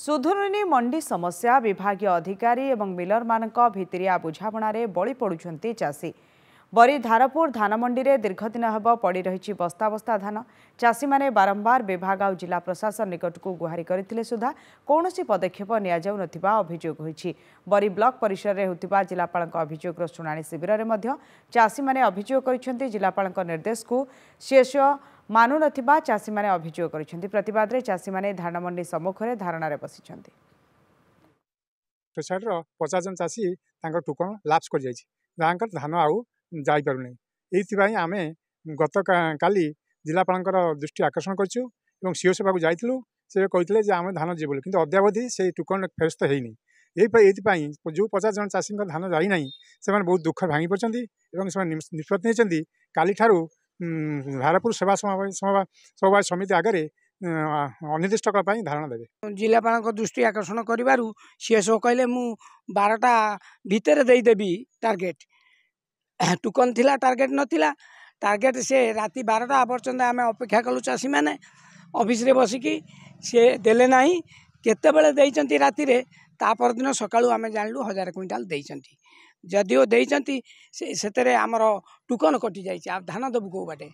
सुधुरुनी मंडी समस्या विभागीय अधिकारी और मिलर मानक भितरिया बुझामणारे बळी पड़ुछंती चाषी। बरी धारपुर धान मंडी रे दीर्घदिन हेब पड़ी रही बस्ता बस्ता धान। चाषी माने बारंबार विभाग और जिला प्रशासन निकट को गुहारी करथिले सुधा कौनसी पदक्षेप निया जाउ नथिबा अभियोग होईछि। बरी ब्लॉक परिसर रे होतिबा जिलापालक अभियोग शुणाणी शिविर रे मध्य चाषी माने अभियोग करिसेंती। जिलापालक निर्देश को शेष मानु नथिबा चाषी माने अभियोग करिसेंती। प्रतिवाद रे चाषी माने धान मंडी सम्मुख रे धारणा रे बसिसेंती। सोसाइटी 50 जन चाषी टोकन लाप्स कर जाकर धान आउ जापर नहीं। आम गत काली जिलापाल दृष्टि आकर्षण करूँ सीओ सभा को जाइलु। से कहते आम धान जीव कि अद्यावधि से टोकन फेरस्त होनी। जो 50 जन चाषी धान जाना से बहुत दुख भांगी पड़ते निष्पत्ति नहीं। काली ठारू धारपुर सेवा समवाय समिति आगे अनिर्दिष्ट काल धारणा देवे। जिलापाल दृष्टि आकर्षण करू सीएसओ कहले मु 12टा भितर देदेवी टार्गेट टोकन थिला टार्गेट नथिला। टार्गेट से राति 12टा पर्यंत आम अपेक्षा कलु। चाषी मैंने ऑफिस रे बसिकी सी देले नहीं केतेबेले देइचंती राति रे तापर दिन सकाळु आम जानलु 1000 क्विंटाल देइचंती। जदिओ देइचंती से आमर टोकन कटि जाइछि। आ धान दबु को बाटे।